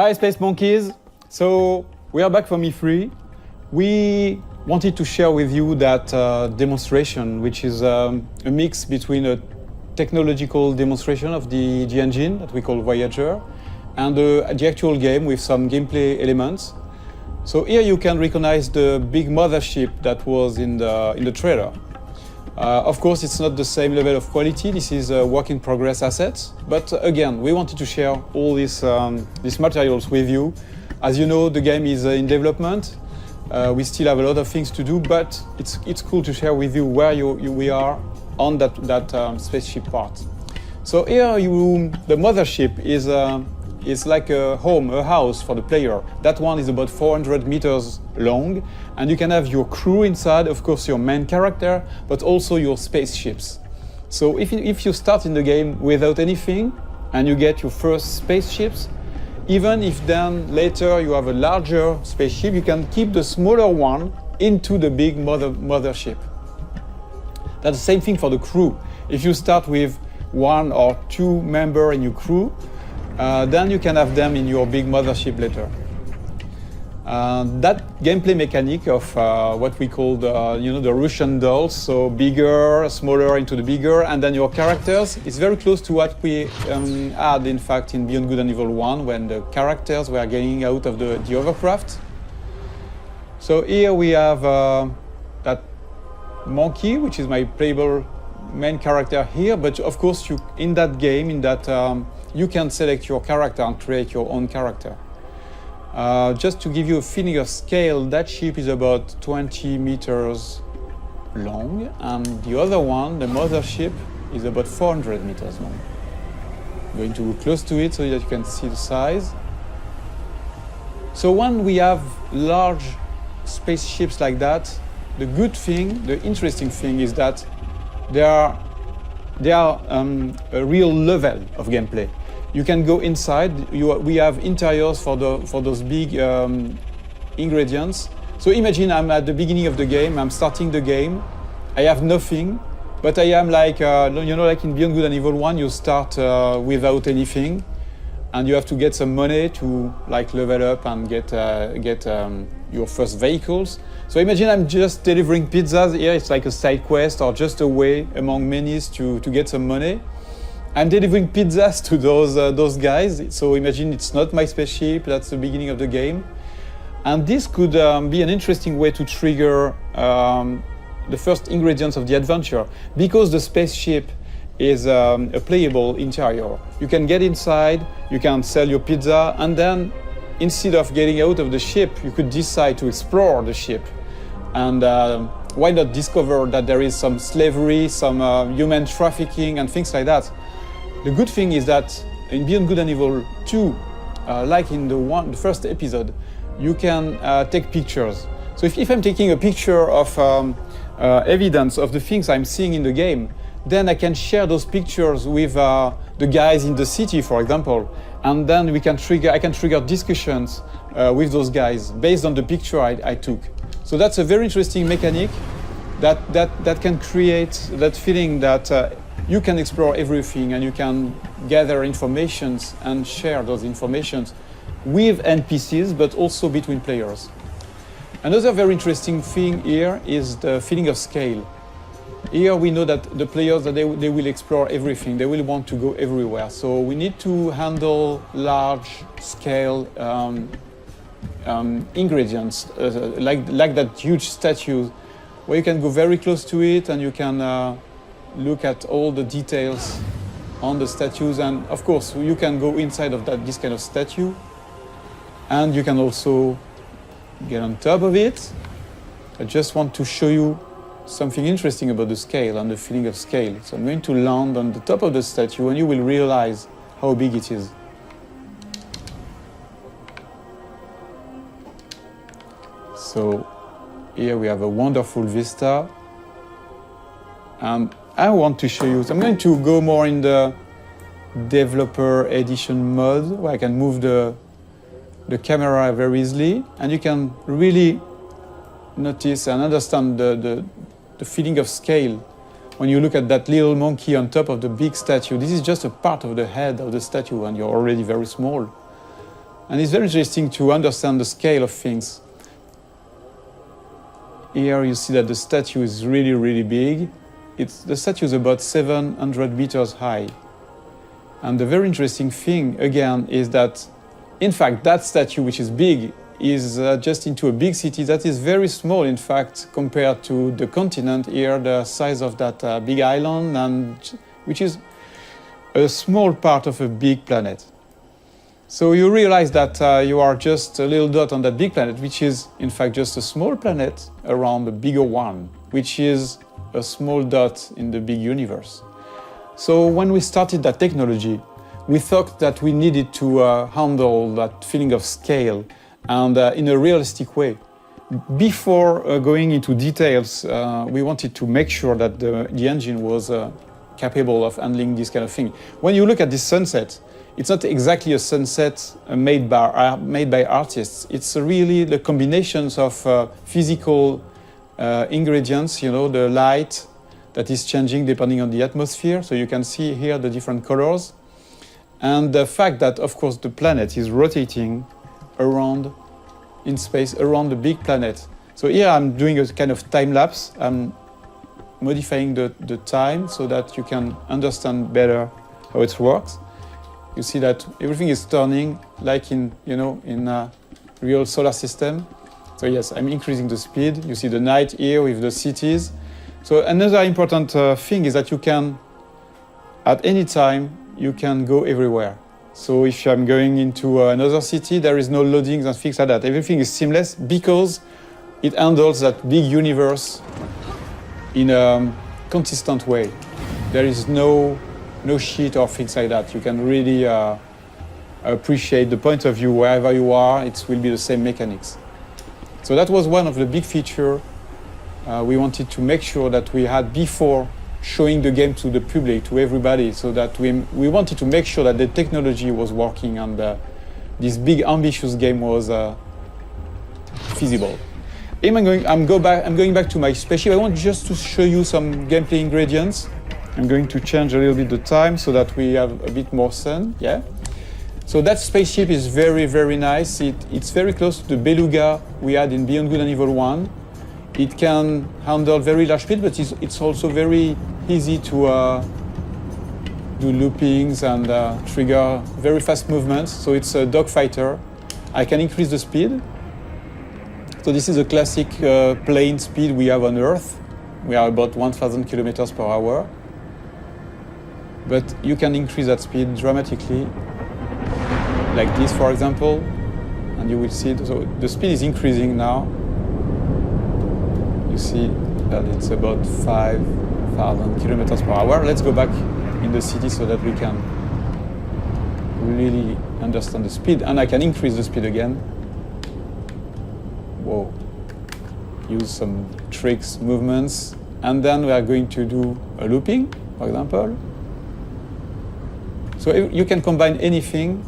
Hi Space Monkeys! So we are back from E3. We wanted to share with you that demonstration, which is a mix between a technological demonstration of the engine that we call Voyager and the actual game with some gameplay elements. So here you can recognize the big mothership that was in the trailer. Of course, it's not the same level of quality. This is a work in progress assets. But again, we wanted to share all these materials with you. As you know, the game is in development. We still have a lot of things to do, but it's cool to share with you where we are on that spaceship part. So here, the mothership is like a home, a house for the player. That one is about 400 meters long, and you can have your crew inside, of course your main character, but also your spaceships. So if you start in the game without anything, and you get your first spaceships, even if then later you have a larger spaceship, you can keep the smaller one into the big mothership. That's the same thing for the crew. If you start with one or two members in your crew, then you can have them in your big mothership later. That gameplay mechanic of what we call the Russian dolls, so bigger, smaller into the bigger, and then your characters, is very close to what we had in fact in Beyond Good and Evil 1 when the characters were getting out of the hovercraft. So here we have that monkey, which is my playable main character here, but of course in that game, you can select your character and create your own character. Just to give you a feeling of scale, that ship is about 20 meters long, and the other one, the mothership, is about 400 meters long. I'm going to go close to it so that you can see the size. So when we have large spaceships like that, the good thing, the interesting thing is that they are a real level of gameplay. You can go inside. We have interiors for those big ingredients. So imagine I'm at the beginning of the game. I'm starting the game. I have nothing, but I am like like in Beyond Good and Evil 1, you start without anything, and you have to get some money to like level up and get your first vehicles. So imagine I'm just delivering pizzas. Here it's like a side quest or just a way among many to get some money. I'm delivering pizzas to those guys. So imagine it's not my spaceship. That's the beginning of the game, and this could be an interesting way to trigger the first ingredients of the adventure, because the spaceship is a playable interior. You can get inside, you can sell your pizza, and then instead of getting out of the ship, you could decide to explore the ship. And why not discover that there is some slavery, some human trafficking and things like that. The good thing is that in Beyond Good and Evil 2, like in the first episode, you can take pictures. So if I'm taking a picture of evidence of the things I'm seeing in the game, then I can share those pictures with the guys in the city, for example, and then I can trigger discussions with those guys based on the picture I took. So that's a very interesting mechanic that can create that feeling that you can explore everything and you can gather informations and share those informations with NPCs, but also between players. Another very interesting thing here is the feeling of scale. Here we know that the players, they will explore everything. They will want to go everywhere. So we need to handle large scale ingredients, like that huge statue, where you can go very close to it and you can look at all the details on the statues. And of course, you can go inside of this kind of statue, and you can also get on top of it. I just want to show you something interesting about the scale and the feeling of scale. So I'm going to land on the top of the statue, and you will realize how big it is. So here we have a wonderful vista, and I want to show you. So I'm going to go more in the developer edition mode, where I can move the camera very easily, and you can really notice and understand the feeling of scale when you look at that little monkey on top of the big statue. This is just a part of the head of the statue, and you're already very small. And it's very interesting to understand the scale of things. Here you see that the statue is really, really big. The statue is about 700 meters high. And the very interesting thing, again, is that, in fact, that statue, which is big, is just into a big city that is very small, in fact, compared to the continent here, the size of that big island, and which is a small part of a big planet. So you realize that you are just a little dot on that big planet, which is, in fact, just a small planet around a bigger one, which is a small dot in the big universe. So when we started that technology, we thought that we needed to handle that feeling of scale and in a realistic way. Before going into details, we wanted to make sure that the engine was capable of handling this kind of thing. When you look at this sunset, it's not exactly a sunset made by artists. It's really the combinations of physical ingredients, you know, the light that is changing depending on the atmosphere. So you can see here the different colors. And the fact that, of course, the planet is rotating around in space, around the big planet. So here I'm doing a kind of time lapse. I'm modifying the time so that you can understand better how it works. You see that everything is turning like in a real solar system. So yes, I'm increasing the speed. You see the night here with the cities. So another important thing is that you can, at any time, you can go everywhere. So if I'm going into another city, there is no loadings and things like that. Everything is seamless because it handles that big universe in a consistent way. There is no sheet or things like that. You can really appreciate the point of view wherever you are. It will be the same mechanics. So that was one of the big features we wanted to make sure that we had before showing the game to the public, to everybody, so that we wanted to make sure that the technology was working and this big ambitious game was feasible. I'm going back to my spaceship. I want just to show you some gameplay ingredients. I'm going to change a little bit the time so that we have a bit more sun. Yeah. So that spaceship is very, very nice. It's very close to the Beluga we had in Beyond Good and Evil 1. It can handle very large speed, but it's also very easy to do loopings and trigger very fast movements. So it's a dogfighter. I can increase the speed. So this is a classic plane speed we have on Earth. We are about 1,000 kilometers per hour. But you can increase that speed dramatically, like this, for example, and you will see. So the speed is increasing now. You see that it's about 5,000 kilometers per hour. Let's go back in the city so that we can really understand the speed. And I can increase the speed again. Whoa. Use some tricks, movements. And then we are going to do a looping, for example. So you can combine anything,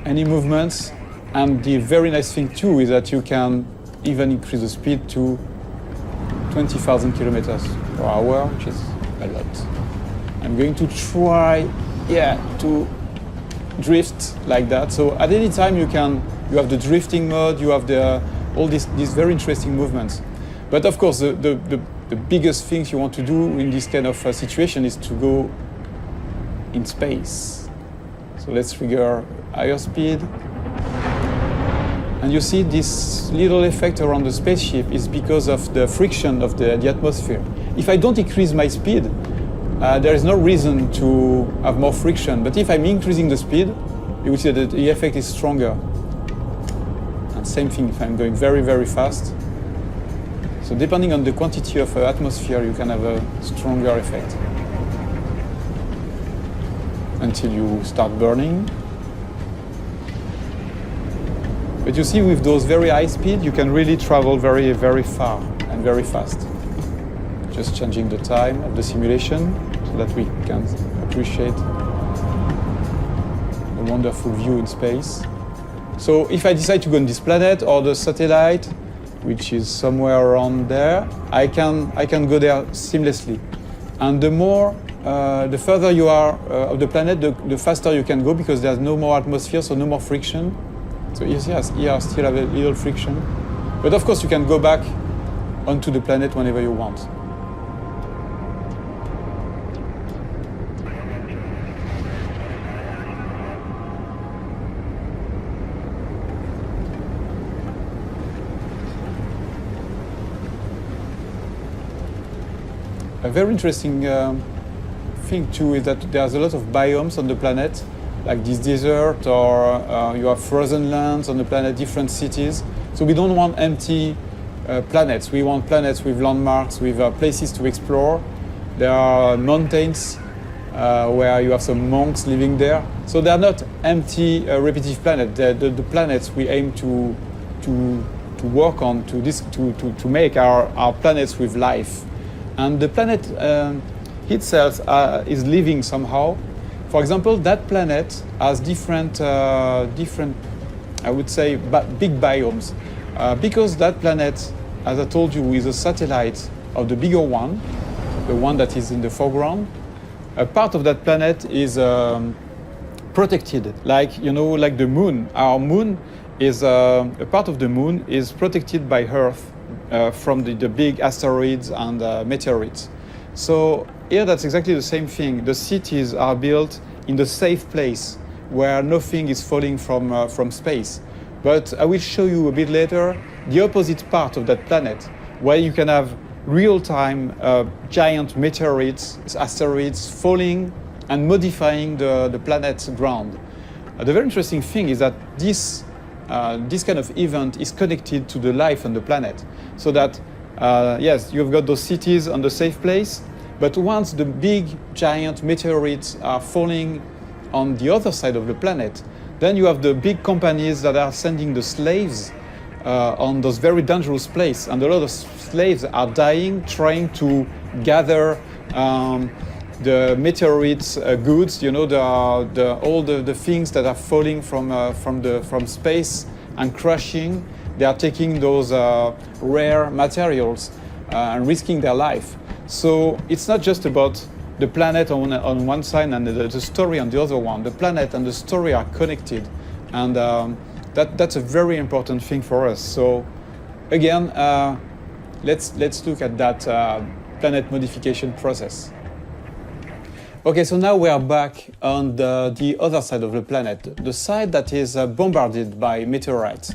any movements. And the very nice thing too is that you can even increase the speed to 20,000 kilometers per hour, which is a lot. I'm going to try, to drift like that. So at any time you have the drifting mode, you have all these very interesting movements. But of course, the biggest things you want to do in this kind of situation is to go in space. So let's trigger higher speed. And you see this little effect around the spaceship is because of the friction of the atmosphere. If I don't increase my speed, there is no reason to have more friction. But if I'm increasing the speed, you will see that the effect is stronger. And same thing if I'm going very, very fast. So depending on the quantity of atmosphere, you can have a stronger effect. Until you start burning. But you see, with those very high speed, you can really travel very, very far and very fast. Just changing the time of the simulation so that we can appreciate a wonderful view in space. So if I decide to go on this planet or the satellite, which is somewhere around there, I can go there seamlessly. And the more the further you are of the planet, the faster you can go because there's no more atmosphere, so no more friction. So yes, here still have a little friction. But of course you can go back onto the planet whenever you want. A very interesting thing too is that there's a lot of biomes on the planet, like this desert, or you have frozen lands on the planet, different cities. So we don't want empty planets. We want planets with landmarks, with places to explore. There are mountains where you have some monks living there. So they are not empty, repetitive planets. The planets we aim to work on, to make our planets with life. And the planet itself is living somehow. For example, that planet has different, I would say, big biomes. Because that planet, as I told you, is a satellite of the bigger one, the one that is in the foreground. A part of that planet is protected, like the moon. Our moon is a part of the moon is protected by Earth from the big asteroids and meteorites. So here that's exactly the same thing. The cities are built in the safe place where nothing is falling from space. But I will show you a bit later the opposite part of that planet, where you can have real-time giant meteorites, asteroids falling and modifying the planet's ground. The very interesting thing is that this kind of event is connected to the life on the planet. So that, yes, you've got those cities on the safe place, but once the big giant meteorites are falling on the other side of the planet, then you have the big companies that are sending the slaves on those very dangerous places. And a lot of slaves are dying trying to gather the meteorites goods, all the things that are falling from space and crashing. They are taking those rare materials and risking their life. So it's not just about the planet on one side and the story on the other one. The planet and the story are connected, and that's a very important thing for us. So again, let's look at that planet modification process. Okay, so now we are back on the other side of the planet, the side that is bombarded by meteorites.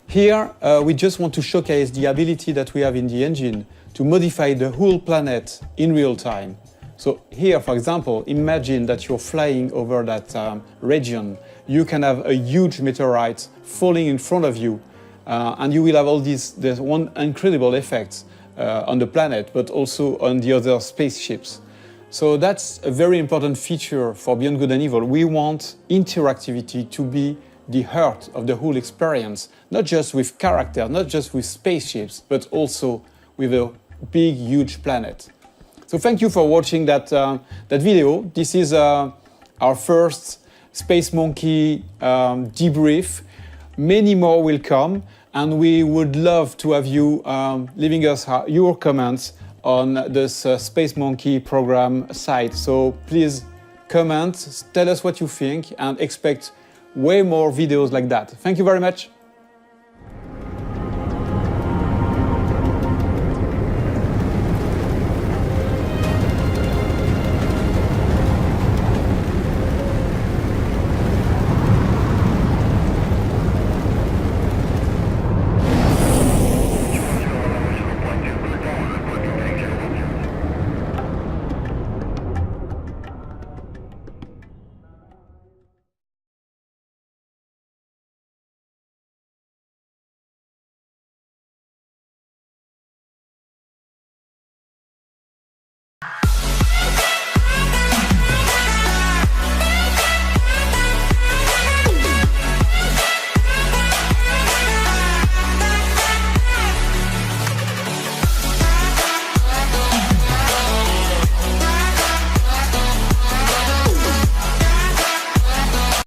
Here, we just want to showcase the ability that we have in the engine to modify the whole planet in real time. So here, for example, imagine that you're flying over that region. You can have a huge meteorite falling in front of you, and you will have all these one incredible effects on the planet, but also on the other spaceships. So that's a very important feature for Beyond Good and Evil. We want interactivity to be the heart of the whole experience, not just with characters, not just with spaceships, but also with a big, huge planet. So thank you for watching that video. This is our first Space Monkey debrief. Many more will come, and we would love to have you leaving us your comments on this Space Monkey program site. So please comment, tell us what you think, and expect way more videos like that. Thank you very much.